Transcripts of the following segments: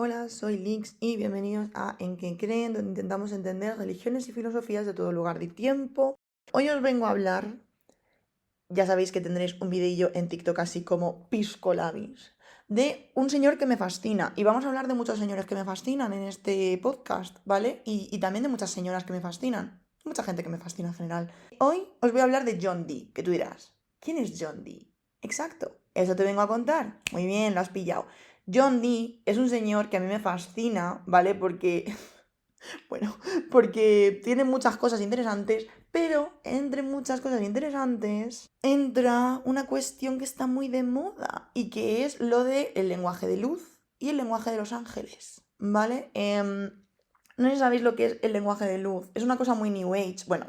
Hola, soy Lix y bienvenidos a En que creen, donde intentamos entender religiones y filosofías de todo lugar y tiempo. Hoy os vengo a hablar, ya sabéis que tendréis un videillo en TikTok así como Pisco Labis, de un señor que me fascina. Y vamos a hablar de muchos señores que me fascinan en este podcast, ¿vale? Y también de muchas señoras que me fascinan. Mucha gente que me fascina en general. Hoy os voy a hablar de John Dee, que tú dirás, ¿quién es John Dee? Exacto, eso te vengo a contar. Muy bien, lo has pillado. John Dee es un señor que a mí me fascina, ¿vale? Porque, bueno, porque tiene muchas cosas interesantes, pero entre muchas cosas interesantes entra una cuestión que está muy de moda y que es lo del lenguaje de luz y el lenguaje de los ángeles, ¿vale? No sé si sabéis lo que es el lenguaje de luz. Es una cosa muy New Age. Bueno.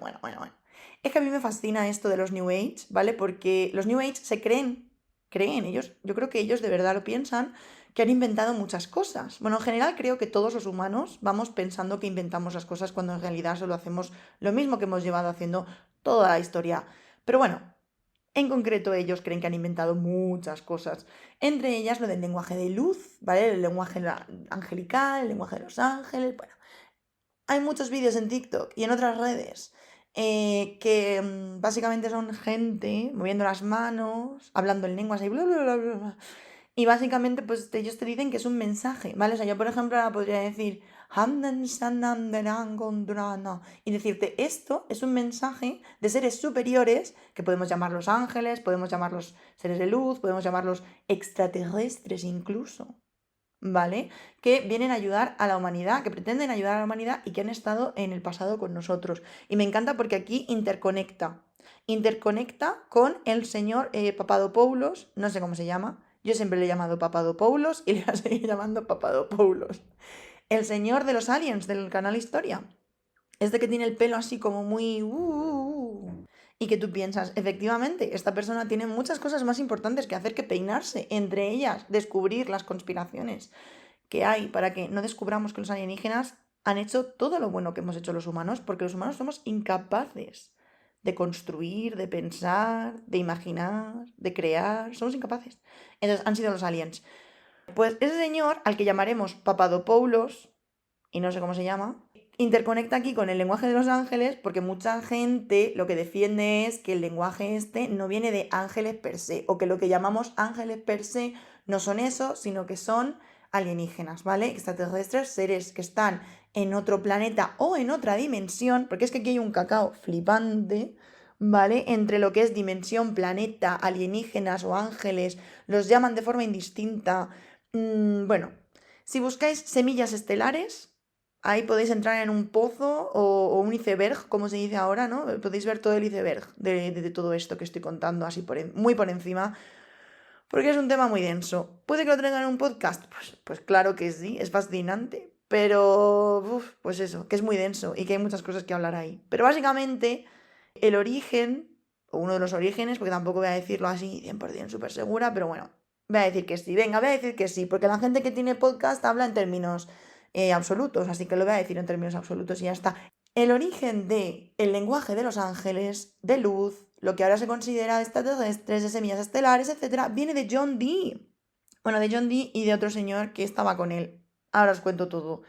Es que a mí me fascina esto de los New Age, ¿vale? Porque los New Age se creen ellos, yo creo que ellos de verdad lo piensan, que han inventado muchas cosas. Bueno, en general creo que todos los humanos vamos pensando que inventamos las cosas cuando en realidad solo hacemos lo mismo que hemos llevado haciendo toda la historia. Pero bueno, en concreto ellos creen que han inventado muchas cosas, entre ellas lo del lenguaje de luz, ¿vale? El lenguaje angelical, el lenguaje de los ángeles, bueno. Hay muchos vídeos en TikTok y en otras redes que básicamente son gente moviendo las manos, hablando en lenguas y bla, bla, bla, bla, bla. Y básicamente, pues ellos te dicen que es un mensaje, ¿vale? O sea, yo, por ejemplo, ahora podría decir y decirte, esto es un mensaje de seres superiores, que podemos llamarlos ángeles, podemos llamarlos seres de luz, podemos llamarlos extraterrestres incluso, ¿vale? Que vienen a ayudar a la humanidad, que pretenden ayudar a la humanidad y que han estado en el pasado con nosotros. Y me encanta porque aquí interconecta con el señor Papadopoulos, no sé cómo se llama, yo siempre le he llamado Papadopoulos y le voy a seguir llamando Papadopoulos. El señor de los aliens del canal Historia. Este que tiene el pelo así como muy... Y que tú piensas, efectivamente, esta persona tiene muchas cosas más importantes que hacer que peinarse, entre ellas descubrir las conspiraciones que hay para que no descubramos que los alienígenas han hecho todo lo bueno que hemos hecho los humanos, porque los humanos somos incapaces de construir, de pensar, de imaginar, de crear, somos incapaces. Entonces han sido los aliens. Pues ese señor, al que llamaremos Papadopoulos, y no sé cómo se llama, interconecta aquí con el lenguaje de los ángeles porque mucha gente lo que defiende es que el lenguaje este no viene de ángeles per se, o que lo que llamamos ángeles per se no son eso, sino que son alienígenas, ¿vale? Extraterrestres, seres que están en otro planeta o en otra dimensión, porque es que aquí hay un cacao flipante, ¿vale? Entre lo que es dimensión, planeta, alienígenas o ángeles, los llaman de forma indistinta. Bueno, si buscáis semillas estelares, ahí podéis entrar en un pozo o un iceberg, como se dice ahora, ¿no? Podéis ver todo el iceberg de todo esto que estoy contando así muy por encima, porque es un tema muy denso. ¿Puede que lo traigan en un podcast? Pues claro que sí, es fascinante, pero pues eso, que es muy denso y que hay muchas cosas que hablar ahí. Pero básicamente el origen, o uno de los orígenes, porque tampoco voy a decirlo así 100% súper segura, pero bueno, voy a decir que sí. Venga, voy a decir que sí, porque la gente que tiene podcast habla en términos absolutos, así que lo voy a decir en términos absolutos y ya está. El origen del lenguaje de los ángeles, de luz, lo que ahora se considera extraterrestres, de semillas estelares, etc., viene de John Dee. Bueno, de John Dee y de otro señor que estaba con él. Ahora os cuento todo.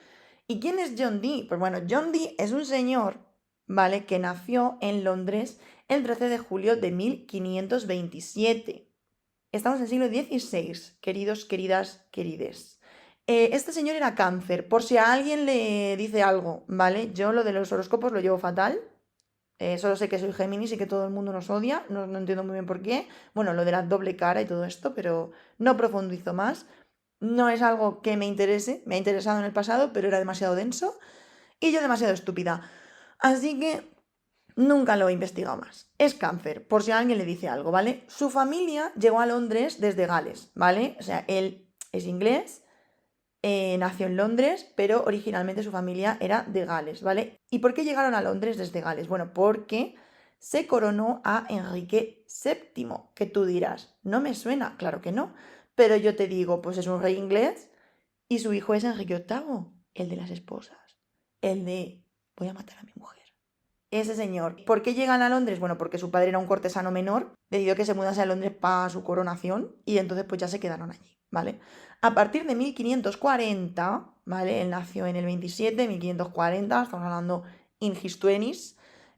¿Y quién es John Dee? Pues bueno, John Dee es un señor, ¿vale? Que nació en Londres el 13 de julio de 1527. Estamos en el siglo XVI, queridos, queridas, querides. Este señor era cáncer, por si a alguien le dice algo, ¿vale? Yo lo de los horóscopos lo llevo fatal. Solo sé que soy Géminis y que todo el mundo nos odia. No entiendo muy bien por qué. Bueno, lo de la doble cara y todo esto, pero no profundizo más. No es algo que me interese. Me ha interesado en el pasado, pero era demasiado denso y yo demasiado estúpida. Así que nunca lo he investigado más. Es cáncer, por si a alguien le dice algo, ¿vale? Su familia llegó a Londres desde Gales, ¿vale? O sea, él es inglés, nació en Londres, pero originalmente su familia era de Gales, ¿vale? ¿Y por qué llegaron a Londres desde Gales? Bueno, porque se coronó a Enrique VII, que tú dirás, no me suena, claro que no, pero yo te digo, pues es un rey inglés y su hijo es Enrique VIII, el de las esposas, el de voy a matar a mi mujer. Ese señor. ¿Por qué llegan a Londres? Bueno, porque su padre era un cortesano menor, decidió que se mudase a Londres para su coronación y entonces pues ya se quedaron allí, ¿vale? A partir de 1540, ¿vale? Él nació en el 27, 1540, estamos hablando in his 20s,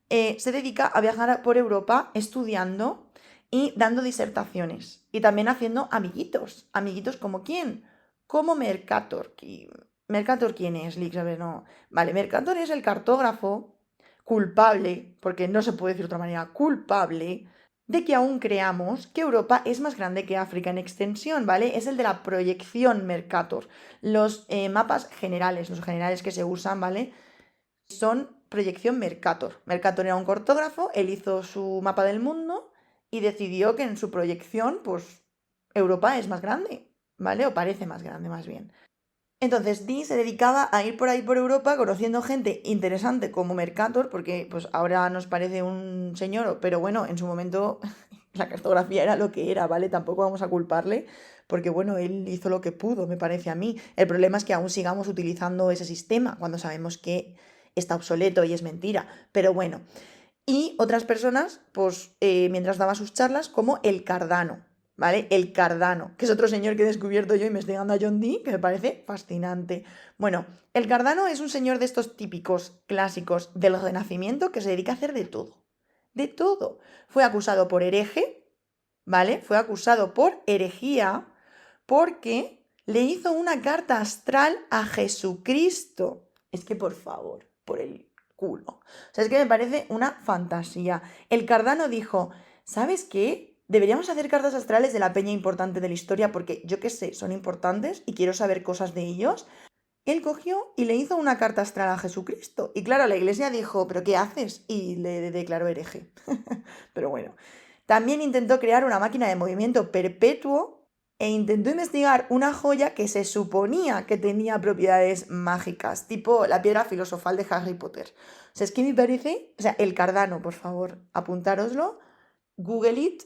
se dedica a viajar por Europa estudiando y dando disertaciones y también haciendo amiguitos. ¿Amiguitos como quién? Como Mercator. ¿Mercator quién es, Lix? A ver, no. Vale, Mercator es el cartógrafo culpable, porque no se puede decir de otra manera, culpable de que aún creamos que Europa es más grande que África en extensión, ¿vale? Es el de la proyección Mercator. Los mapas generales, los generales que se usan, ¿vale? Son proyección Mercator. Mercator era un cartógrafo, él hizo su mapa del mundo y decidió que en su proyección, pues, Europa es más grande, ¿vale? O parece más grande, más bien. Entonces, Dee se dedicaba a ir por ahí por Europa conociendo gente interesante como Mercator, porque pues ahora nos parece un señor, pero bueno, en su momento la cartografía era lo que era, ¿vale? Tampoco vamos a culparle, porque bueno, él hizo lo que pudo, me parece a mí. El problema es que aún sigamos utilizando ese sistema cuando sabemos que está obsoleto y es mentira. Pero bueno, y otras personas, pues mientras daba sus charlas, como el Cardano, ¿vale? El Cardano, que es otro señor que he descubierto yo investigando a John Dee, que me parece fascinante. Bueno, el Cardano es un señor de estos típicos clásicos del Renacimiento que se dedica a hacer de todo. De todo. Fue acusado por hereje, ¿vale? Fue acusado por herejía porque le hizo una carta astral a Jesucristo. Es que por favor, por el culo. O sea, es que me parece una fantasía. El Cardano dijo, ¿sabes qué? Deberíamos hacer cartas astrales de la peña importante de la historia porque yo qué sé, son importantes y quiero saber cosas de ellos. Él cogió y le hizo una carta astral a Jesucristo. Y claro, la iglesia dijo, ¿pero qué haces? Y le declaró hereje. Pero bueno. También intentó crear una máquina de movimiento perpetuo e intentó investigar una joya que se suponía que tenía propiedades mágicas, tipo la piedra filosofal de Harry Potter. O sea, es que me parece, o sea, el Cardano, por favor, apuntároslo, Google it,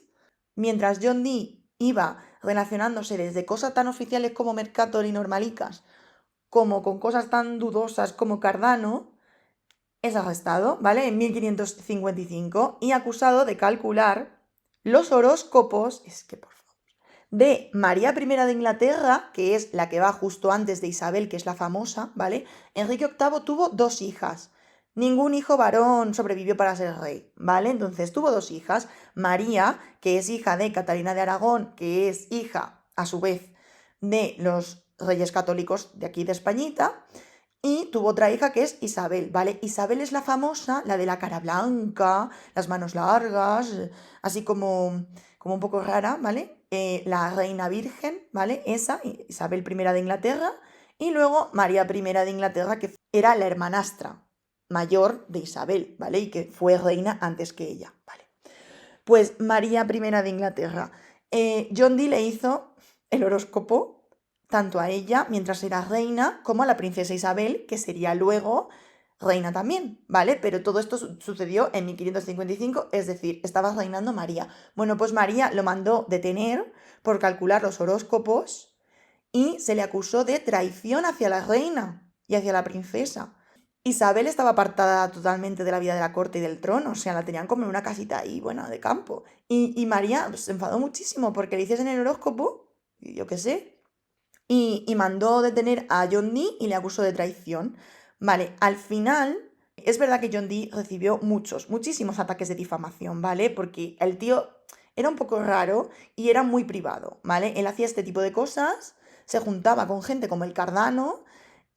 mientras John Dee iba relacionándose desde cosas tan oficiales como Mercator y Normalicas, como con cosas tan dudosas como Cardano, es arrestado, ¿vale? En 1555 y acusado de calcular los horóscopos, es que por favor, de María I de Inglaterra, que es la que va justo antes de Isabel, que es la famosa, ¿vale? Enrique VIII tuvo 2 hijas. Ningún hijo varón sobrevivió para ser rey, ¿vale? Entonces tuvo 2 hijas. María, que es hija de Catalina de Aragón, que es hija, a su vez, de los reyes católicos de aquí de Españita, y tuvo otra hija que es Isabel, ¿vale? Isabel es la famosa, la de la cara blanca, las manos largas, así como un poco rara, ¿vale? La reina virgen, ¿vale? Esa, Isabel I de Inglaterra, y luego María I de Inglaterra, que era la hermanastra mayor de Isabel, ¿vale? Y que fue reina antes que ella, ¿vale? Pues María I de Inglaterra. John Dee le hizo el horóscopo tanto a ella mientras era reina como a la princesa Isabel, que sería luego reina también, ¿vale? Pero todo esto sucedió en 1555, es decir, estaba reinando María. Bueno, pues María lo mandó detener por calcular los horóscopos y se le acusó de traición hacia la reina y hacia la princesa. Isabel estaba apartada totalmente de la vida de la corte y del trono, o sea, la tenían como en una casita ahí, bueno, de campo. Y María pues, se enfadó muchísimo porque le hiciesen el horóscopo, y yo qué sé, y mandó detener a John Dee y le acusó de traición. Vale, al final, es verdad que John Dee recibió muchísimos ataques de difamación, ¿vale? Porque el tío era un poco raro y era muy privado, ¿vale? Él hacía este tipo de cosas, se juntaba con gente como el Cardano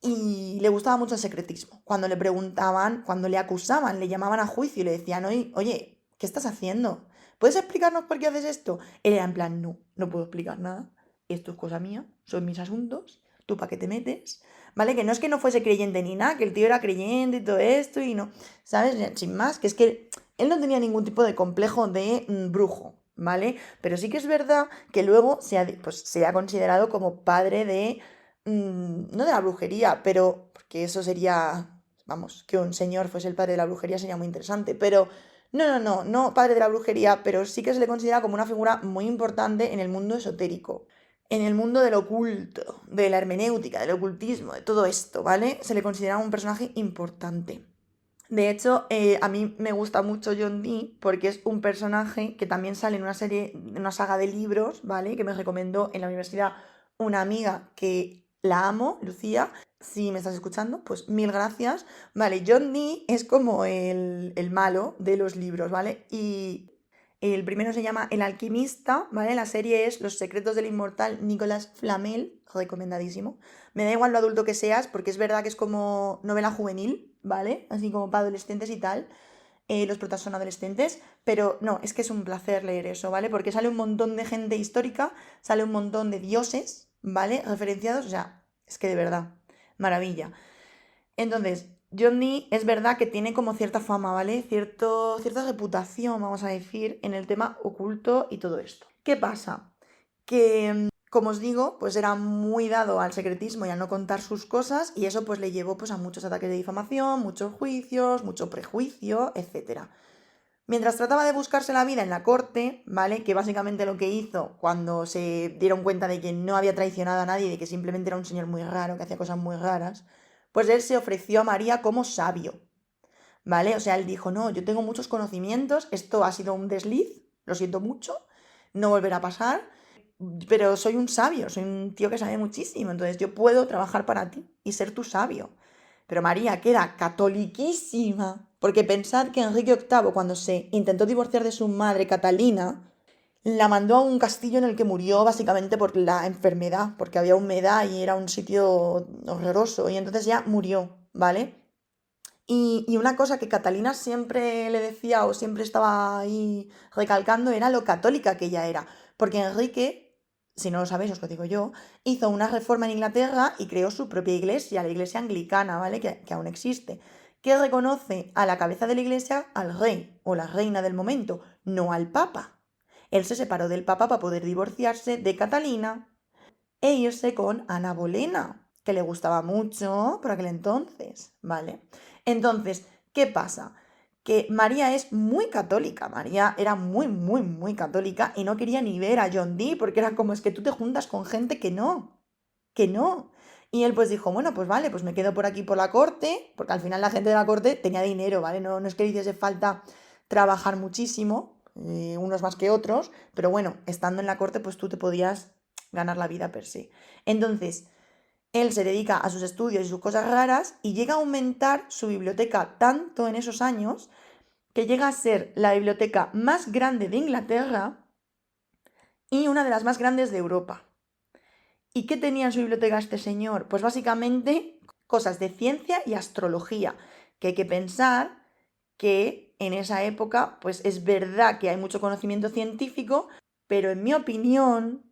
y le gustaba mucho el secretismo. Cuando le preguntaban, cuando le acusaban, le llamaban a juicio y le decían, oye, ¿qué estás haciendo? ¿Puedes explicarnos por qué haces esto? Él era en plan, no puedo explicar nada. Esto es cosa mía, son mis asuntos, ¿tú para qué te metes? ¿Vale? Que no es que no fuese creyente ni nada, que el tío era creyente y todo esto y no, ¿sabes? Sin más, que es que él no tenía ningún tipo de complejo de brujo, ¿vale? Pero sí que es verdad que luego se ha considerado como padre de, no de la brujería, pero, porque eso sería, vamos, que un señor fuese el padre de la brujería sería muy interesante, pero no padre de la brujería, pero sí que se le considera como una figura muy importante en el mundo esotérico, en el mundo del oculto, de la hermenéutica, del ocultismo, de todo esto, ¿vale? Se le considera un personaje importante. De hecho, a mí me gusta mucho John Dee porque es un personaje que también sale en una saga de libros, ¿vale? Que me recomendó en la universidad una amiga que la amo, Lucía. Si me estás escuchando, pues mil gracias. Vale, John Dee es como el malo de los libros, ¿vale? Y el primero se llama El alquimista, ¿vale? La serie es Los secretos del inmortal Nicolas Flamel, recomendadísimo. Me da igual lo adulto que seas, porque es verdad que es como novela juvenil, ¿vale? Así como para adolescentes y tal. Los protas son adolescentes, pero no, es que es un placer leer eso, ¿vale? Porque sale un montón de gente histórica, sale un montón de dioses, ¿vale? Referenciados, o sea, es que de verdad, maravilla. Entonces, John Dee es verdad que tiene como cierta fama, ¿vale? Cierta reputación, vamos a decir, en el tema oculto y todo esto. ¿Qué pasa? Que, como os digo, pues era muy dado al secretismo y a no contar sus cosas, y eso pues le llevó pues a muchos ataques de difamación, muchos juicios, mucho prejuicio, etc. Mientras trataba de buscarse la vida en la corte, ¿vale? Que básicamente lo que hizo cuando se dieron cuenta de que no había traicionado a nadie, de que simplemente era un señor muy raro, que hacía cosas muy raras, pues él se ofreció a María como sabio, ¿vale? O sea, él dijo, no, yo tengo muchos conocimientos, esto ha sido un desliz, lo siento mucho, no volverá a pasar, pero soy un sabio, soy un tío que sabe muchísimo, entonces yo puedo trabajar para ti y ser tu sabio. Pero María, que era catoliquísima, porque pensad que Enrique VIII, cuando se intentó divorciar de su madre Catalina, la mandó a un castillo en el que murió básicamente por la enfermedad, porque había humedad y era un sitio horroroso, y entonces ya murió, ¿vale? Y una cosa que Catalina siempre le decía o siempre estaba ahí recalcando era lo católica que ella era. Porque Enrique, si no lo sabéis, os lo digo yo, hizo una reforma en Inglaterra y creó su propia iglesia, la iglesia anglicana, ¿vale? Que aún existe. Que reconoce a la cabeza de la iglesia al rey o la reina del momento, no al papa. Él se separó del papa para poder divorciarse de Catalina e irse con Ana Bolena, que le gustaba mucho por aquel entonces, ¿vale? Entonces, ¿qué pasa? Que María es muy católica, María era muy, muy, muy católica y no quería ni ver a John Dee porque era como es que tú te juntas con gente que no. Y él pues dijo, bueno, pues vale, pues me quedo por aquí por la corte, porque al final la gente de la corte tenía dinero, ¿vale? No, no es que le hiciese falta trabajar muchísimo, unos más que otros, pero bueno, estando en la corte pues tú te podías ganar la vida per se. Entonces, él se dedica a sus estudios y sus cosas raras y llega a aumentar su biblioteca tanto en esos años que llega a ser la biblioteca más grande de Inglaterra y una de las más grandes de Europa. ¿Y qué tenía en su biblioteca este señor? Pues básicamente cosas de ciencia y astrología, que hay que pensar que en esa época, pues es verdad que hay mucho conocimiento científico, pero en mi opinión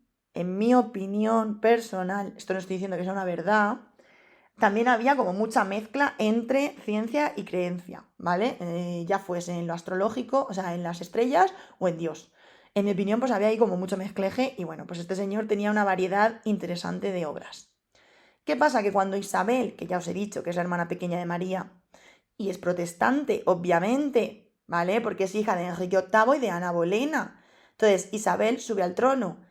personal, esto no estoy diciendo que sea una verdad, también había como mucha mezcla entre ciencia y creencia, ¿vale? Ya fuese en lo astrológico, o sea, en las estrellas o en Dios. En mi opinión, pues había ahí como mucho mezcleje y bueno, pues este señor tenía una variedad interesante de obras. ¿Qué pasa? Que cuando Isabel, que ya os he dicho que es la hermana pequeña de María, y es protestante, obviamente, ¿vale? Porque es hija de Enrique VIII y de Ana Bolena. Entonces, Isabel sube al trono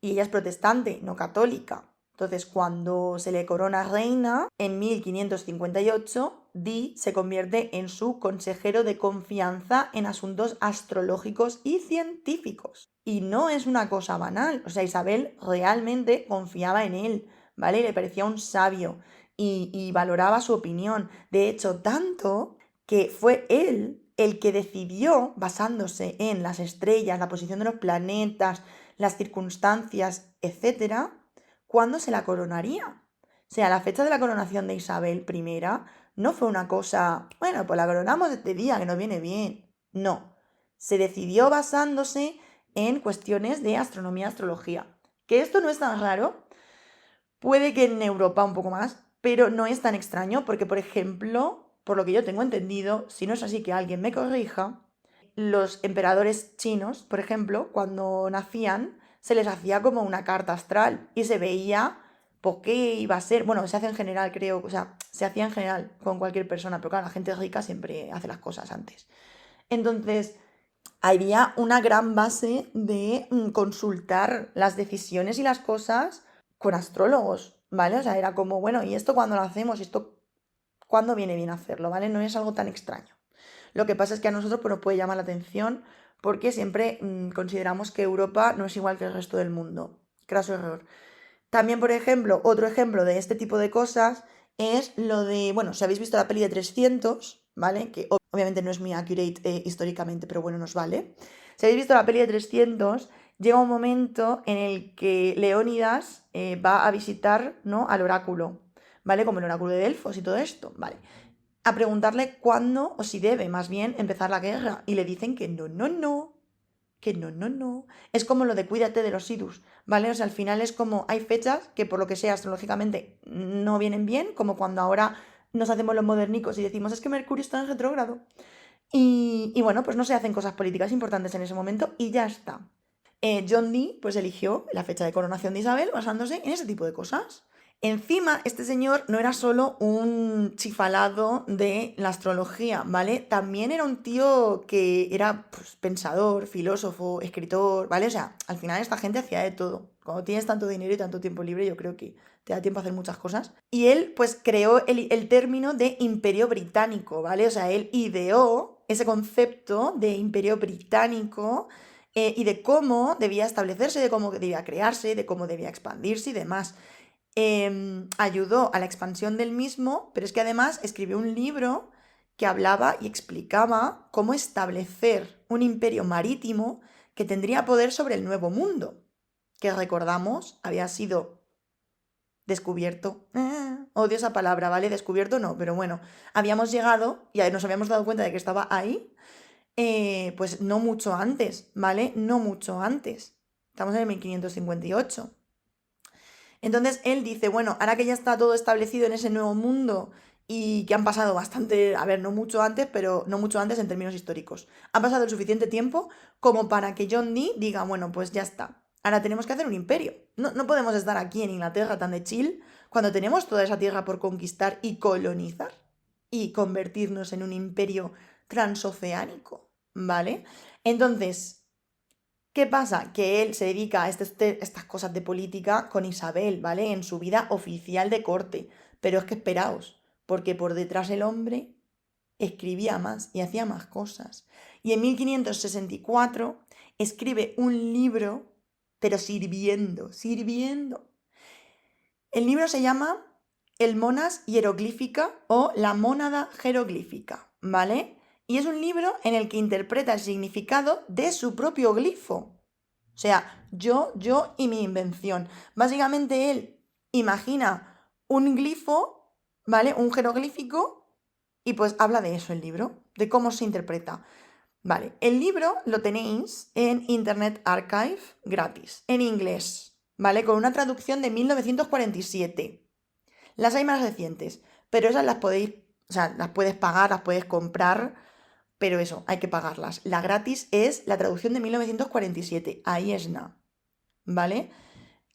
y ella es protestante, no católica. Entonces, cuando se le corona reina, en 1558, Dee se convierte en su consejero de confianza en asuntos astrológicos y científicos. Y no es una cosa banal, o sea, Isabel realmente confiaba en él, ¿vale? Le parecía un sabio y valoraba su opinión. De hecho, tanto que fue él el que decidió, basándose en las estrellas, la posición de los planetas, las circunstancias, etcétera, cuándo se la coronaría. O sea, la fecha de la coronación de Isabel I no fue una cosa, bueno, pues la coronamos este día, que nos viene bien. No, se decidió basándose en cuestiones de astronomía, astrología. Que esto no es tan raro, puede que en Europa un poco más, pero no es tan extraño porque, por ejemplo, por lo que yo tengo entendido, si no es así que alguien me corrija, los emperadores chinos, por ejemplo, cuando nacían, se les hacía como una carta astral y se veía por qué iba a ser. Bueno, se hace en general, creo, o sea, se hacía en general con cualquier persona, pero claro, la gente rica siempre hace las cosas antes. Entonces, había una gran base de consultar las decisiones y las cosas con astrólogos, ¿vale? O sea, era como, bueno, ¿y esto cuándo lo hacemos? ¿Y esto cuándo viene bien hacerlo? ¿Vale? No es algo tan extraño. Lo que pasa es que a nosotros pues, nos puede llamar la atención porque siempre consideramos que Europa no es igual que el resto del mundo. Craso error. También, por ejemplo, otro ejemplo de este tipo de cosas es lo de, bueno, si habéis visto la peli de 300, ¿vale? Que obviamente no es muy accurate históricamente, pero bueno, nos vale. Si habéis visto la peli de 300, llega un momento en el que Leónidas va a visitar, ¿no?, al oráculo, ¿vale? Como el oráculo de Delfos y todo esto, ¿vale? A preguntarle cuándo, o si debe más bien, empezar la guerra. Y le dicen que no, no, no, que no, no, no. Es como lo de cuídate de los Idus, ¿vale? O sea, al final es como hay fechas que por lo que sea astrológicamente no vienen bien, como cuando ahora nos hacemos los modernicos y decimos es que Mercurio está en retrógrado. Y bueno, pues no se hacen cosas políticas importantes en ese momento y ya está. John Dee pues eligió la fecha de coronación de Isabel basándose en ese tipo de cosas. Encima, este señor no era solo un chifalado de la astrología, ¿vale? También era un tío que era pues, pensador, filósofo, escritor, ¿vale? O sea, al final esta gente hacía de todo. Cuando tienes tanto dinero y tanto tiempo libre, yo creo que te da tiempo a hacer muchas cosas. Y él, pues, creó el término de imperio británico, ¿vale? O sea, él ideó ese concepto de imperio británico y de cómo debía establecerse, de cómo debía crearse, de cómo debía expandirse y demás. Ayudó a la expansión del mismo, pero es que además escribió un libro que hablaba y explicaba cómo establecer un imperio marítimo que tendría poder sobre el Nuevo Mundo, que recordamos había sido descubierto. Odio esa palabra, ¿vale? Descubierto no, pero bueno, habíamos llegado y nos habíamos dado cuenta de que estaba ahí, pues no mucho antes, ¿vale? No mucho antes. Estamos en el 1558. Entonces él dice, bueno, ahora que ya está todo establecido en ese nuevo mundo y que han pasado bastante, a ver, no mucho antes, pero no mucho antes en términos históricos, ha pasado el suficiente tiempo como para que John Dee diga, bueno, pues ya está, ahora tenemos que hacer un imperio. No podemos estar aquí en Inglaterra tan de chill cuando tenemos toda esa tierra por conquistar y colonizar y convertirnos en un imperio transoceánico, ¿vale? Entonces, ¿qué pasa? Que él se dedica a estas cosas de política con Isabel, ¿vale? En su vida oficial de corte. Pero es que esperaos, porque por detrás el hombre escribía más y hacía más cosas. Y en 1564 escribe un libro, pero sirviendo, sirviendo. El libro se llama El Monas Hieroglífica o La Mónada Jeroglífica, ¿vale? Y es un libro en el que interpreta el significado de su propio glifo. O sea, yo y mi invención. Básicamente él imagina un glifo, ¿vale? Un jeroglífico y pues habla de eso el libro, de cómo se interpreta. Vale, el libro lo tenéis en Internet Archive gratis, en inglés, ¿vale? Con una traducción de 1947. Las hay más recientes, pero esas las podéis, o sea, las puedes pagar, las puedes comprar, pero eso, hay que pagarlas. La gratis es la traducción de 1947, ahí es nada, ¿vale?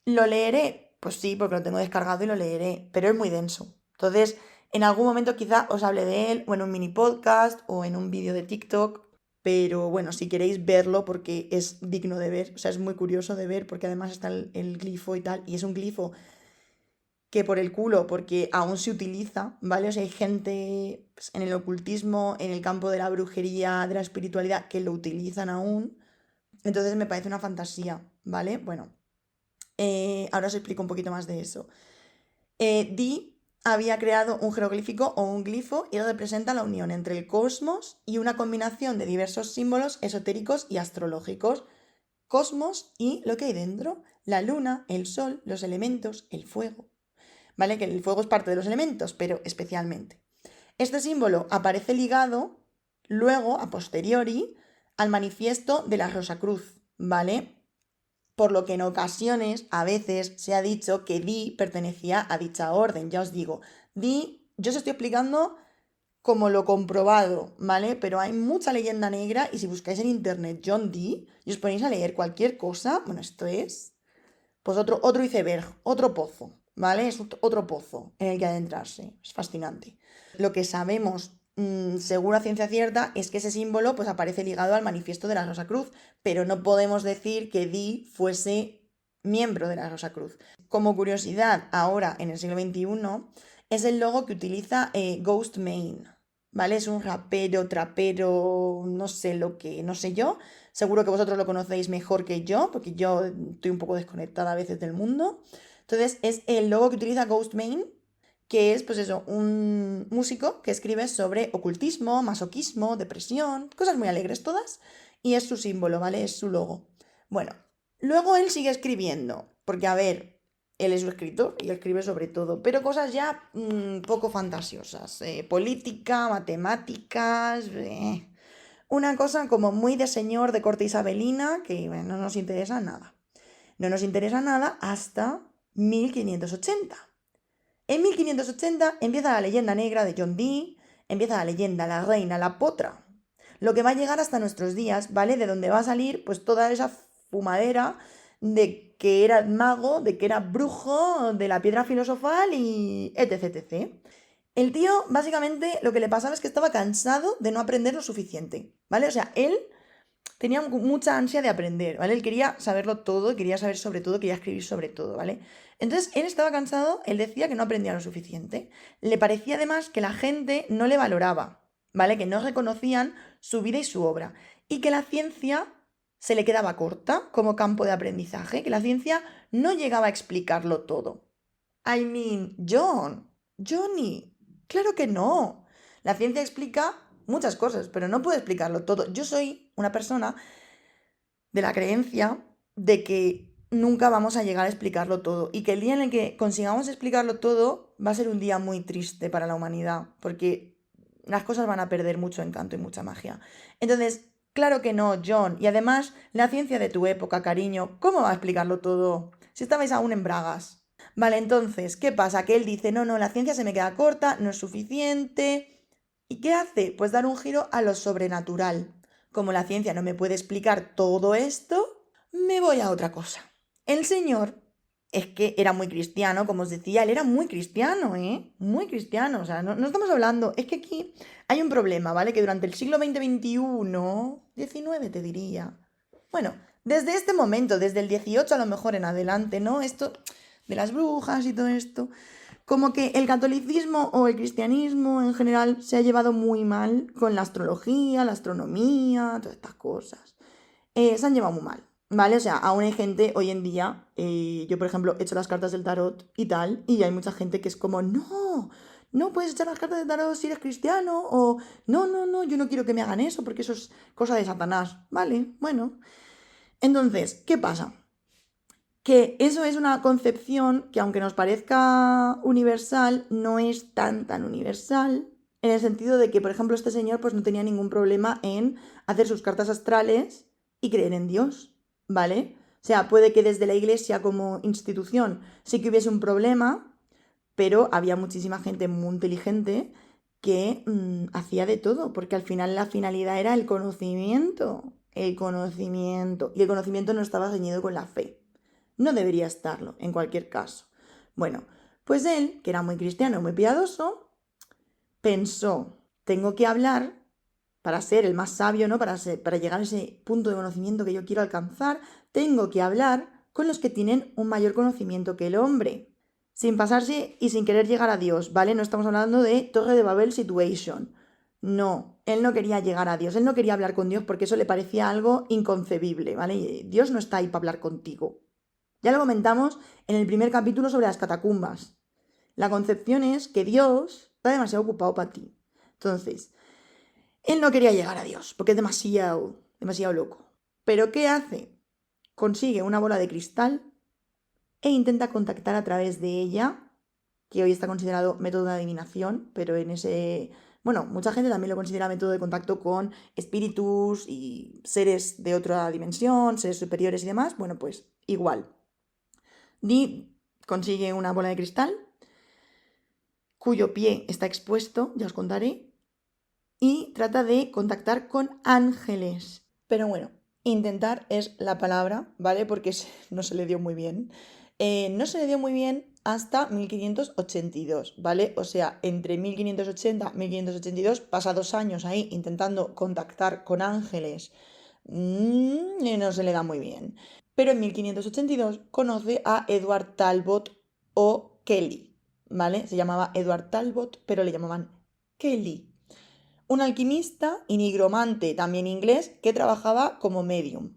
¿Lo leeré? Pues sí, porque lo tengo descargado y lo leeré, pero es muy denso. Entonces, en algún momento quizá os hable de él, o en un mini podcast, o en un vídeo de TikTok, pero bueno, si queréis verlo porque es digno de ver, o sea, es muy curioso de ver porque además está el glifo y tal, y es un glifo que por el culo, porque aún se utiliza, ¿vale? O sea, hay gente pues, en el ocultismo, en el campo de la brujería, de la espiritualidad, que lo utilizan aún. Entonces me parece una fantasía, ¿vale? Bueno, ahora os explico un poquito más de eso. Dee había creado un jeroglífico o un glifo y representa la unión entre el cosmos y una combinación de diversos símbolos esotéricos y astrológicos. Cosmos y lo que hay dentro, la luna, el sol, los elementos, el fuego. ¿Vale? Que el fuego es parte de los elementos, pero especialmente. Este símbolo aparece ligado luego, a posteriori, al manifiesto de la Rosacruz, ¿vale? Por lo que en ocasiones, a veces, se ha dicho que Dee pertenecía a dicha orden. Ya os digo, Dee, yo os estoy explicando como lo comprobado, ¿vale? Pero hay mucha leyenda negra y si buscáis en internet John Dee y os ponéis a leer cualquier cosa, bueno, esto es pues otro iceberg, otro pozo, ¿vale? Es otro pozo en el que adentrarse. Es fascinante. Lo que sabemos seguro a ciencia cierta es que ese símbolo pues aparece ligado al manifiesto de la Rosa Cruz, pero no podemos decir que Dee fuese miembro de la Rosa Cruz. Como curiosidad, ahora en el siglo XXI es el logo que utiliza Ghost Main, ¿vale? Es un rapero, trapero, no sé lo que, no sé yo. Seguro que vosotros lo conocéis mejor que yo, porque yo estoy un poco desconectada a veces del mundo. Entonces es el logo que utiliza Ghostmain, que es, pues eso, un músico que escribe sobre ocultismo, masoquismo, depresión, cosas muy alegres todas, y es su símbolo, ¿vale? Es su logo. Bueno, luego él sigue escribiendo, porque a ver, él es un escritor y escribe sobre todo, pero cosas ya poco fantasiosas, política, matemáticas, una cosa como muy de señor de corte isabelina, que no nos interesa nada. No nos interesa nada hasta 1580. En 1580 empieza la leyenda negra de John Dee, empieza la leyenda, la reina, la potra. Lo que va a llegar hasta nuestros días, ¿vale? De donde va a salir pues toda esa fumadera de que era mago, de que era brujo, de la piedra filosofal y etc, etc. El tío, básicamente, lo que le pasaba es que estaba cansado de no aprender lo suficiente, ¿vale? O sea, él tenía mucha ansia de aprender, ¿vale? Él quería saberlo todo, quería saber sobre todo, quería escribir sobre todo, ¿vale? Entonces, él estaba cansado, él decía que no aprendía lo suficiente. Le parecía además que la gente no le valoraba, ¿vale? Que no reconocían su vida y su obra. Y que la ciencia se le quedaba corta como campo de aprendizaje, que la ciencia no llegaba a explicarlo todo. I mean, Johnny, claro que no. La ciencia explica muchas cosas, pero no puede explicarlo todo. Yo soy una persona de la creencia de que nunca vamos a llegar a explicarlo todo y que el día en el que consigamos explicarlo todo va a ser un día muy triste para la humanidad, porque las cosas van a perder mucho encanto y mucha magia. Entonces, claro que no, John. Y además, la ciencia de tu época, cariño, ¿cómo va a explicarlo todo? Si estabais aún en bragas. Vale, entonces, ¿qué pasa? Que él dice, no, no, la ciencia se me queda corta, no es suficiente. ¿Y qué hace? Pues dar un giro a lo sobrenatural. Como la ciencia no me puede explicar todo esto, me voy a otra cosa. El señor es que era muy cristiano, como os decía, él era muy cristiano, ¿eh? Muy cristiano, o sea, no estamos hablando, es que aquí hay un problema, ¿vale? Que durante el siglo XX-XXI, XIX te diría, bueno, desde este momento, desde el 18 a lo mejor en adelante, ¿no? Esto de las brujas y todo esto, como que el catolicismo o el cristianismo en general se ha llevado muy mal con la astrología, la astronomía, todas estas cosas. Se han llevado muy mal, ¿vale? O sea, aún hay gente hoy en día, yo por ejemplo he hecho las cartas del tarot y tal, y hay mucha gente que es como, no, no puedes echar las cartas del tarot si eres cristiano, o no, no, no, yo no quiero que me hagan eso porque eso es cosa de Satanás, ¿vale? Bueno, entonces, ¿qué pasa? Que eso es una concepción que aunque nos parezca universal, no es tan universal, en el sentido de que, por ejemplo, este señor pues no tenía ningún problema en hacer sus cartas astrales y creer en Dios, ¿vale? O sea, puede que desde la iglesia como institución sí que hubiese un problema, pero había muchísima gente muy inteligente que hacía de todo, porque al final la finalidad era el conocimiento, el conocimiento, y el conocimiento no estaba ceñido con la fe. No debería estarlo, en cualquier caso. Bueno, pues él, que era muy cristiano, muy piadoso, pensó, tengo que hablar para ser el más sabio, ¿no? Para llegar a ese punto de conocimiento que yo quiero alcanzar, tengo que hablar con los que tienen un mayor conocimiento que el hombre, sin pasarse y sin querer llegar a Dios, ¿vale? No estamos hablando de Torre de Babel situation. No, él no quería llegar a Dios, él no quería hablar con Dios porque eso le parecía algo inconcebible, ¿vale? Dios no está ahí para hablar contigo. Ya lo comentamos en el primer capítulo sobre las catacumbas. La concepción es que Dios está demasiado ocupado para ti. Entonces, él no quería llegar a Dios porque es demasiado loco. Pero ¿qué hace? Consigue una bola de cristal e intenta contactar a través de ella, que hoy está considerado método de adivinación, pero en ese... Bueno, mucha gente también lo considera método de contacto con espíritus y seres de otra dimensión, seres superiores y demás. Bueno, pues igual. Dee consigue una bola de cristal, cuyo pie está expuesto, ya os contaré, y trata de contactar con ángeles. Pero bueno, intentar es la palabra, ¿vale? Porque no se le dio muy bien. No se le dio muy bien hasta 1582, ¿vale? O sea, entre 1580 y 1582 pasa 2 años ahí intentando contactar con ángeles. No se le da muy bien. Pero en 1582 conoce a Edward Talbot o Kelly, ¿vale? Se llamaba Edward Talbot, pero le llamaban Kelly. Un alquimista y nigromante, también inglés, que trabajaba como medium.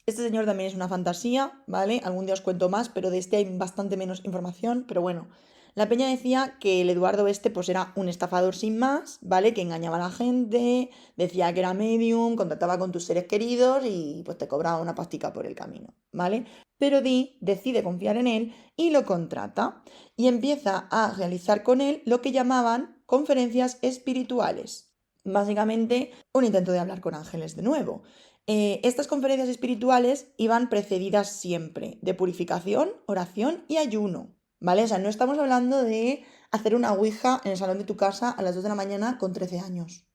Este señor también es una fantasía, ¿vale? Algún día os cuento más, pero de este hay bastante menos información, pero bueno. La peña decía que el Eduardo este pues era un estafador sin más, ¿vale? Que engañaba a la gente, decía que era medium, contactaba con tus seres queridos y pues te cobraba una pastica por el camino, ¿vale? Pero Dee decide confiar en él y lo contrata y empieza a realizar con él lo que llamaban conferencias espirituales. Básicamente, un intento de hablar con ángeles de nuevo. Estas conferencias espirituales iban precedidas siempre de purificación, oración y ayuno, ¿vale? O sea, no estamos hablando de hacer una ouija en el salón de tu casa a las 2 de la mañana con 13 años.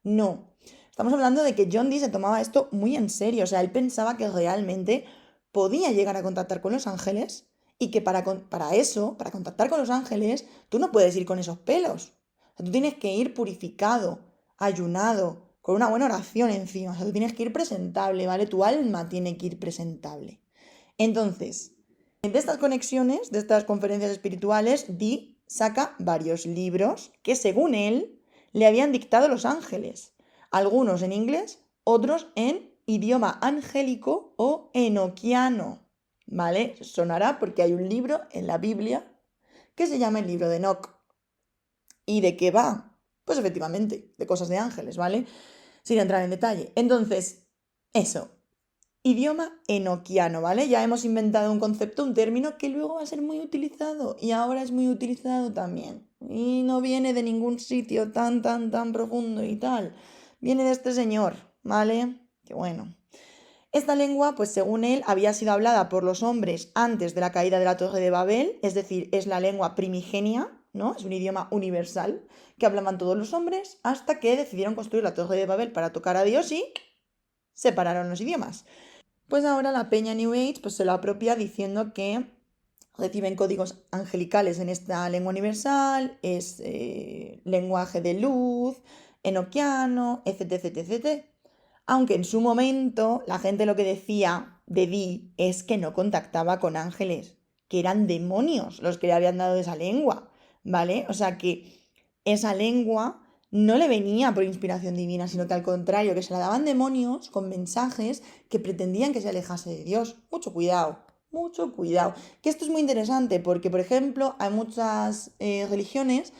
No. Estamos hablando de que John Dee se tomaba esto muy en serio. O sea, él pensaba que realmente podía llegar a contactar con los ángeles y que para eso, para contactar con los ángeles, tú no puedes ir con esos pelos. O sea, tú tienes que ir purificado, ayunado, con una buena oración encima. O sea, tú tienes que ir presentable, ¿vale? Tu alma tiene que ir presentable. Entonces, de estas conexiones, de estas conferencias espirituales, Dee saca varios libros que, según él, le habían dictado los ángeles. Algunos en inglés, otros en idioma angélico o enoquiano. ¿Vale? Sonará porque hay un libro en la Biblia que se llama el libro de Enoch. ¿Y de qué va? Pues efectivamente, de cosas de ángeles, ¿vale? Sin entrar en detalle. Entonces, eso, idioma enoquiano, ¿vale? Ya hemos inventado un concepto, un término que luego va a ser muy utilizado y ahora es muy utilizado también. Y no viene de ningún sitio tan profundo y tal. Viene de este señor, ¿vale? Qué bueno. Esta lengua, pues según él, había sido hablada por los hombres antes de la caída de la Torre de Babel, es decir, es la lengua primigenia, ¿no? Es un idioma universal que hablaban todos los hombres hasta que decidieron construir la Torre de Babel para tocar a Dios y separaron los idiomas. Pues ahora la peña New Age pues se lo apropia diciendo que reciben códigos angelicales en esta lengua universal, es lenguaje de luz, enoquiano, etc. Aunque en su momento la gente lo que decía de Dee es que no contactaba con ángeles, que eran demonios los que le habían dado esa lengua, ¿vale? O sea que esa lengua no le venía por inspiración divina, sino que al contrario, que se la daban demonios con mensajes que pretendían que se alejase de Dios. Mucho cuidado, mucho cuidado. Que esto es muy interesante porque, por ejemplo, hay muchas religiones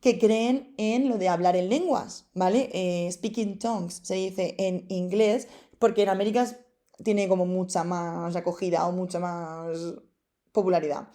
que creen en lo de hablar en lenguas, ¿vale? Speaking tongues se dice en inglés, porque en América tiene como mucha más acogida o mucha más popularidad.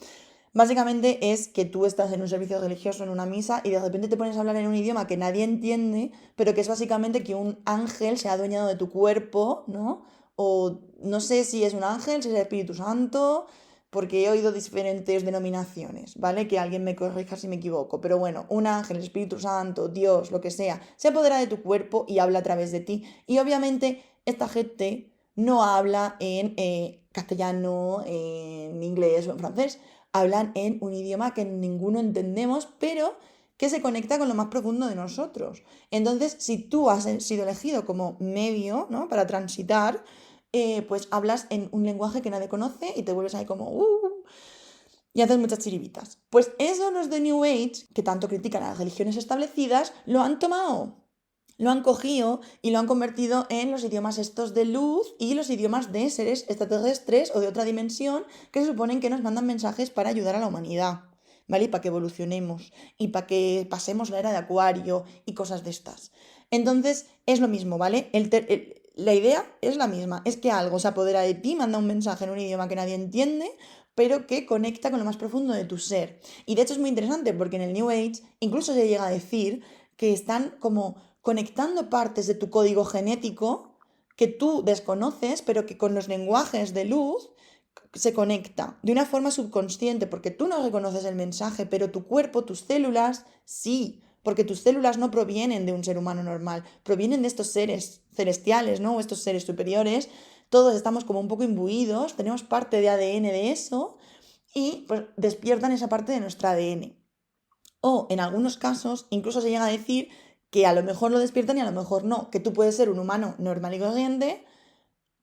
Básicamente es que tú estás en un servicio religioso, en una misa, y de repente te pones a hablar en un idioma que nadie entiende, pero que es básicamente que un ángel se ha adueñado de tu cuerpo, ¿no? O no sé si es un ángel, si es el Espíritu Santo, porque he oído diferentes denominaciones, ¿vale? Que alguien me corrija si me equivoco, pero bueno, un ángel, el Espíritu Santo, Dios, lo que sea, se apodera de tu cuerpo y habla a través de ti. Y obviamente esta gente no habla en castellano, en inglés o en francés, hablan en un idioma que ninguno entendemos, pero que se conecta con lo más profundo de nosotros. Entonces, si tú has sido elegido como medio, ¿no? Para transitar, pues hablas en un lenguaje que nadie conoce y te vuelves ahí como y haces muchas chiribitas. Pues eso los de New Age, que tanto critican a las religiones establecidas, lo han tomado. Lo han cogido y lo han convertido en los idiomas estos de luz y los idiomas de seres extraterrestres o de otra dimensión que se suponen que nos mandan mensajes para ayudar a la humanidad, ¿vale? Y para que evolucionemos y para que pasemos la era de Acuario y cosas de estas. Entonces, es lo mismo, ¿vale? La idea es la misma, es que algo se apodera de ti, manda un mensaje en un idioma que nadie entiende, pero que conecta con lo más profundo de tu ser. Y de hecho es muy interesante porque en el New Age incluso se llega a decir que están como conectando partes de tu código genético que tú desconoces, pero que con los lenguajes de luz se conecta de una forma subconsciente, porque tú no reconoces el mensaje, pero tu cuerpo, tus células, sí, porque tus células no provienen de un ser humano normal, provienen de estos seres celestiales, ¿no? O estos seres superiores. Todos estamos como un poco imbuidos, tenemos parte de ADN de eso y pues despiertan esa parte de nuestro ADN. O en algunos casos incluso se llega a decir que a lo mejor lo despiertan y a lo mejor no, que tú puedes ser un humano normal y corriente,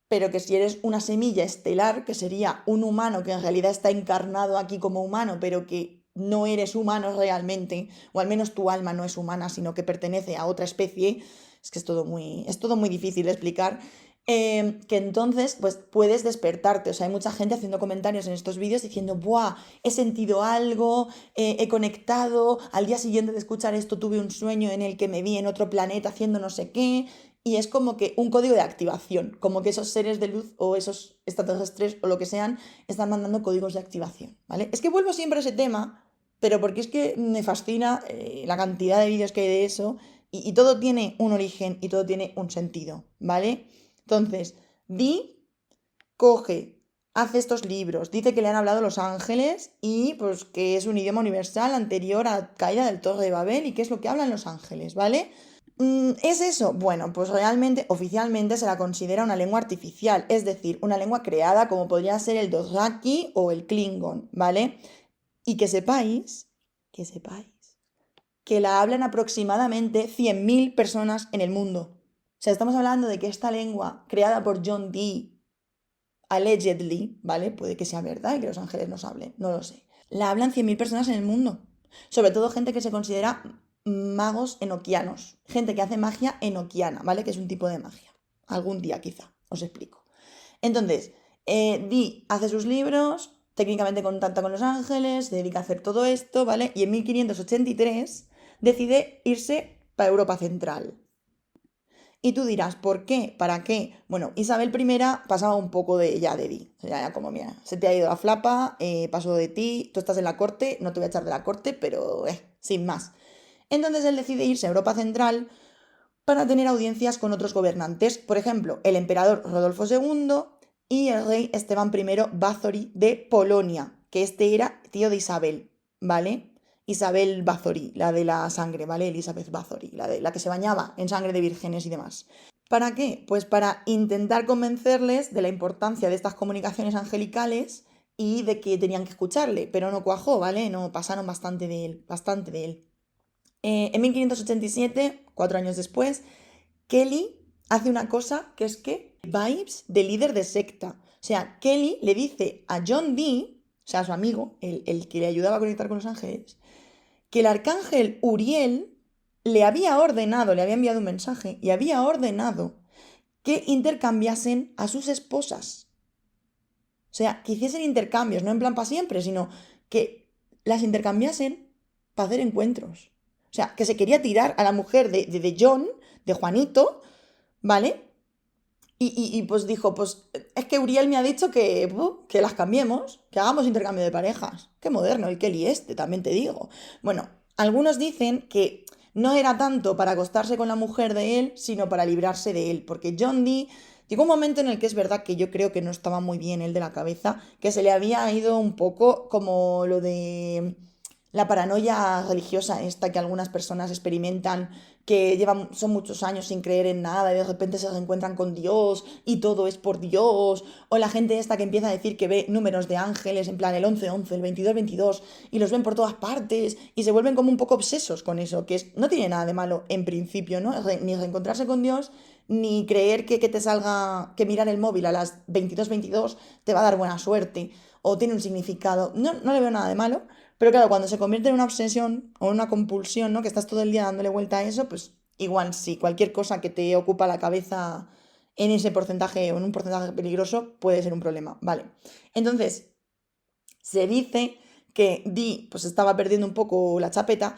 pero que si eres una semilla estelar, que sería un humano que en realidad está encarnado aquí como humano, pero que no eres humano realmente, o al menos tu alma no es humana, sino que pertenece a otra especie, es que es todo muy difícil de explicar, que entonces pues puedes despertarte. O sea, hay mucha gente haciendo comentarios en estos vídeos diciendo, ¡buah! He sentido algo, he conectado, al día siguiente de escuchar esto tuve un sueño en el que me vi en otro planeta haciendo no sé qué. Y es como que un código de activación, como que esos seres de luz o esos extraterrestres o lo que sean están mandando códigos de activación, ¿vale? Es que vuelvo siempre a ese tema, pero porque es que me fascina la cantidad de vídeos que hay de eso y todo tiene un origen y todo tiene un sentido, ¿vale? Entonces, coge, hace estos libros, dice que le han hablado los ángeles y pues que es un idioma universal anterior a la caída del Torre de Babel y que es lo que hablan los ángeles, ¿vale? ¿Es eso? Bueno, pues realmente, oficialmente se la considera una lengua artificial, es decir, una lengua creada como podría ser el Dothraki o el Klingon, ¿vale? Y que sepáis, que la hablan aproximadamente 100.000 personas en el mundo. O sea, estamos hablando de que esta lengua, creada por John Dee, allegedly, ¿vale? Puede que sea verdad y que los ángeles nos hablen, no lo sé. La hablan 100.000 personas en el mundo. Sobre todo gente que se considera magos enoquianos. Gente que hace magia enoquiana, ¿vale? Que es un tipo de magia. Algún día quizá, os explico. Entonces, Dee hace sus libros, técnicamente contacta con los ángeles, se dedica a hacer todo esto, ¿vale? Y en 1583 decide irse para Europa Central. Y tú dirás, ¿por qué? ¿Para qué? Bueno, Isabel I pasaba un poco de ya de Dee. O sea, ya como, mira, se te ha ido la flapa, paso de ti, tú estás en la corte, no te voy a echar de la corte, pero sin más. Entonces él decide irse a Europa Central para tener audiencias con otros gobernantes, por ejemplo, el emperador Rodolfo II y el rey Esteban I Báthory de Polonia, que este era tío de Isabel, ¿vale? Isabel Báthory, la de la sangre, ¿vale? Elizabeth Báthory, la que se bañaba en sangre de vírgenes y demás. ¿Para qué? Pues para intentar convencerles de la importancia de estas comunicaciones angelicales y de que tenían que escucharle, pero no cuajó, ¿vale? No pasaron bastante de él, bastante de él. En 1587, 4 años después, Kelly hace una cosa que es que vibes de líder de secta. O sea, Kelly le dice a John Dee, o sea, a su amigo, el que le ayudaba a conectar con los ángeles, que el arcángel Uriel le había ordenado, le había enviado un mensaje y había ordenado que intercambiasen a sus esposas. O sea, que hiciesen intercambios, no en plan para siempre, sino que las intercambiasen para hacer encuentros. O sea, que se quería tirar a la mujer de John, de Juanito, ¿vale? Y pues dijo, pues es que Uriel me ha dicho que las cambiemos, que hagamos intercambio de parejas. Qué moderno el Kelly este, también te digo. Bueno, algunos dicen que no era tanto para acostarse con la mujer de él, sino para librarse de él, porque John Dee llegó un momento en el que es verdad que yo creo que no estaba muy bien él de la cabeza, que se le había ido un poco como lo de la paranoia religiosa esta que algunas personas experimentan, que son muchos años sin creer en nada y de repente se reencuentran con Dios y todo es por Dios, o la gente esta que empieza a decir que ve números de ángeles, en plan el 11-11, el 22-22, y los ven por todas partes y se vuelven como un poco obsesos con eso, no tiene nada de malo en principio, ¿no? Ni reencontrarse con Dios, ni creer que te salga, que mirar el móvil a las 22:22 te va a dar buena suerte, o tiene un significado. No, no le veo nada de malo. Pero claro, cuando se convierte en una obsesión o en una compulsión, ¿no? Que estás todo el día dándole vuelta a eso, pues igual sí, cualquier cosa que te ocupa la cabeza en ese porcentaje o en un porcentaje peligroso puede ser un problema, ¿vale? Entonces, se dice que Dee pues estaba perdiendo un poco la chapeta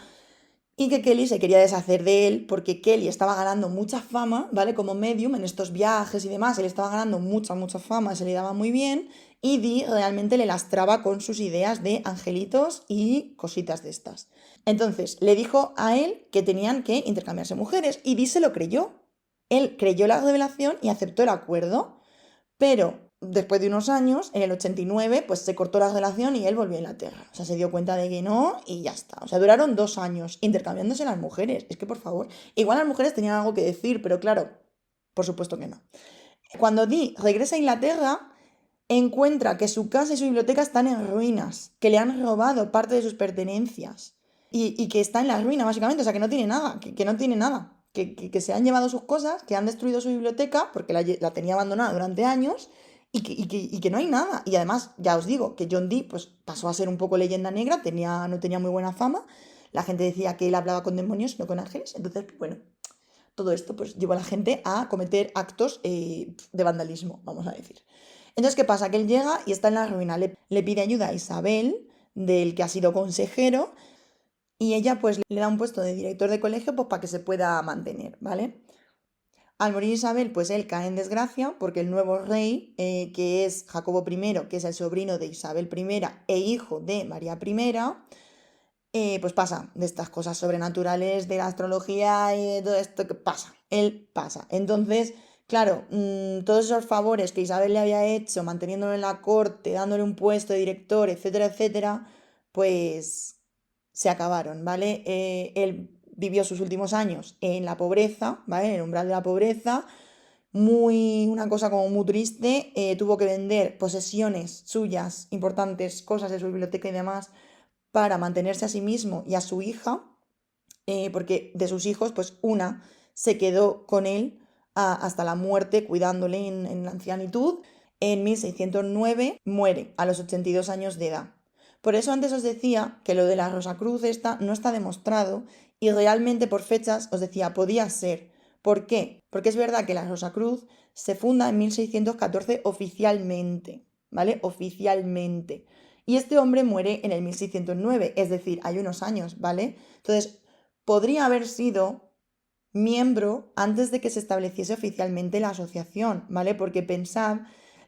y que Kelly se quería deshacer de él porque Kelly estaba ganando mucha fama, ¿vale? Como medium en estos viajes y demás, él estaba ganando mucha, mucha fama, se le daba muy bien y Dee realmente le lastraba con sus ideas de angelitos y cositas de estas. Entonces, le dijo a él que tenían que intercambiarse mujeres y Dee se lo creyó. Él creyó la revelación y aceptó el acuerdo, pero después de unos años, en el 89, pues se cortó la relación y él volvió a Inglaterra. O sea, se dio cuenta de que no y ya está. O sea, duraron 2 años intercambiándose las mujeres. Es que, por favor, igual las mujeres tenían algo que decir, pero claro, por supuesto que no. Cuando Dee regresa a Inglaterra, encuentra que su casa y su biblioteca están en ruinas, que le han robado parte de sus pertenencias y que está en la ruina, básicamente. O sea, que no tiene nada, que no tiene nada. Que se han llevado sus cosas, que han destruido su biblioteca porque la tenía abandonada durante años y que no hay nada. Y además, ya os digo, que John Dee pues, pasó a ser un poco leyenda negra, no tenía muy buena fama. La gente decía que él hablaba con demonios, no con ángeles. Entonces, bueno, todo esto pues llevó a la gente a cometer actos de vandalismo, vamos a decir. Entonces, ¿qué pasa? Que él llega y está en la ruina, le pide ayuda a Isabel, del que ha sido consejero, y ella pues le da un puesto de director de colegio pues para que se pueda mantener, ¿vale? Al morir Isabel, pues él cae en desgracia porque el nuevo rey, que es Jacobo I, que es el sobrino de Isabel I e hijo de María I, pues pasa de estas cosas sobrenaturales, de la astrología y de todo esto que pasa. Él pasa. Entonces, claro, todos esos favores que Isabel le había hecho, manteniéndolo en la corte, dándole un puesto de director, etcétera, etcétera, pues se acabaron, ¿vale? Él vivió sus últimos años en la pobreza, ¿vale? En el umbral de la pobreza, una cosa como muy triste, tuvo que vender posesiones suyas, importantes, cosas de su biblioteca y demás, para mantenerse a sí mismo y a su hija, porque de sus hijos, pues una se quedó con él hasta la muerte, cuidándole en la ancianitud. En 1609 muere a los 82 años de edad. Por eso antes os decía que lo de la Rosacruz esta no está demostrado y realmente por fechas os decía, podía ser. ¿Por qué? Porque es verdad que la Rosacruz se funda en 1614 oficialmente, ¿vale? Oficialmente. Y este hombre muere en el 1609, es decir, hay unos años, ¿vale? Entonces, podría haber sido miembro antes de que se estableciese oficialmente la asociación, ¿vale? Porque pensad,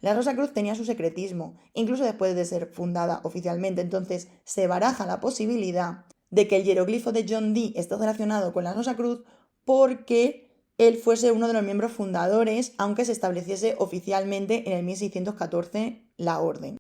la Rosa Cruz tenía su secretismo, incluso después de ser fundada oficialmente, entonces se baraja la posibilidad de que el jeroglifo de John Dee esté relacionado con la Rosa Cruz porque él fuese uno de los miembros fundadores, aunque se estableciese oficialmente en el 1614 la orden.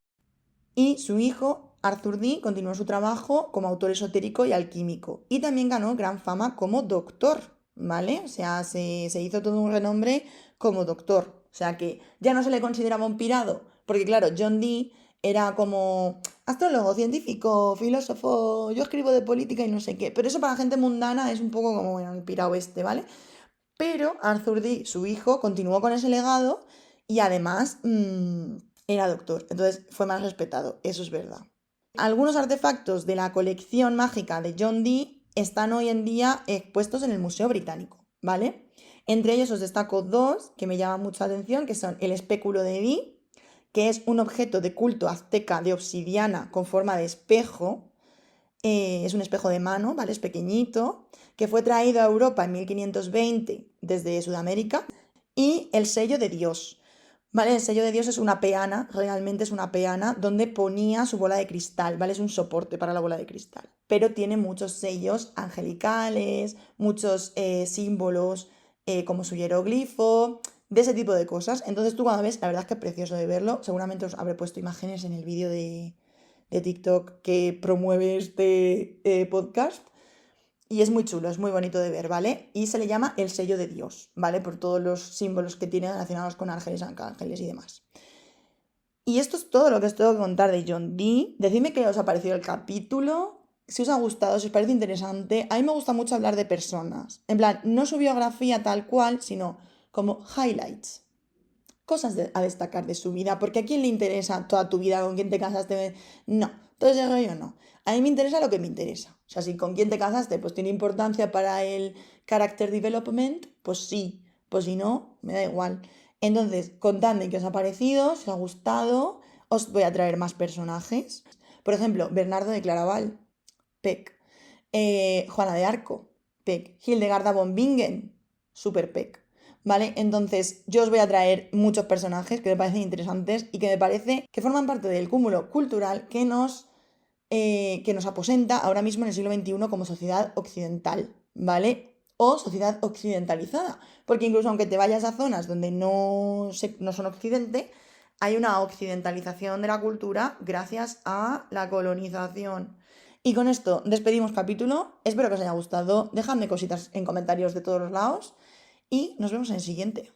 Y su hijo, Arthur Dee, continuó su trabajo como autor esotérico y alquímico. Y también ganó gran fama como doctor, ¿vale? O sea, se hizo todo un renombre como doctor. O sea, que ya no se le consideraba un pirado, porque claro, John Dee era como astrólogo, científico, filósofo, yo escribo de política y no sé qué. Pero eso para la gente mundana es un poco como, bueno, el pirado este, ¿vale? Pero Arthur Dee, su hijo, continuó con ese legado y además era doctor, entonces fue más respetado, eso es verdad. Algunos artefactos de la colección mágica de John Dee están hoy en día expuestos en el Museo Británico, ¿vale? Entre ellos os destaco dos que me llaman mucho la atención, que son el espéculo de Dee, que es un objeto de culto azteca de obsidiana con forma de espejo. Es un espejo de mano, ¿vale? Es pequeñito, que fue traído a Europa en 1520 desde Sudamérica. Y el sello de Dios, ¿vale? El sello de Dios es una peana, realmente es una peana donde ponía su bola de cristal, ¿vale? Es un soporte para la bola de cristal. Pero tiene muchos sellos angelicales, muchos símbolos como su jeroglifo, de ese tipo de cosas. Entonces tú cuando ves, la verdad es que es precioso de verlo. Seguramente os habré puesto imágenes en el vídeo de TikTok que promueve este podcast. Y es muy chulo, es muy bonito de ver, ¿vale? Y se le llama el sello de Dios, ¿vale? Por todos los símbolos que tiene relacionados con ángeles, arcángeles y demás. Y esto es todo lo que os tengo que contar de John Dee. Decidme qué os ha parecido el capítulo, si os ha gustado, si os parece interesante. A mí me gusta mucho hablar de personas. En plan, no su biografía tal cual, sino como highlights. Cosas a destacar de su vida, porque a quién le interesa toda tu vida, con quién te casaste. No, todo ese rollo no. A mí me interesa lo que me interesa. O sea, si con quién te casaste, pues tiene importancia para el character development, pues sí. Pues si no, me da igual. Entonces, contadme qué os ha parecido, si os ha gustado. Os voy a traer más personajes. Por ejemplo, Bernardo de Claraval, Peck. Juana de Arco, Peck. Hildegarda von Bingen, super Peck. ¿Vale? Entonces, yo os voy a traer muchos personajes que me parecen interesantes y que me parece que forman parte del cúmulo cultural que nos aposenta ahora mismo en el siglo XXI como sociedad occidental, ¿vale? O sociedad occidentalizada, porque incluso aunque te vayas a zonas donde no son occidente, hay una occidentalización de la cultura gracias a la colonización. Y con esto despedimos capítulo, espero que os haya gustado, dejadme cositas en comentarios de todos los lados y nos vemos en el siguiente.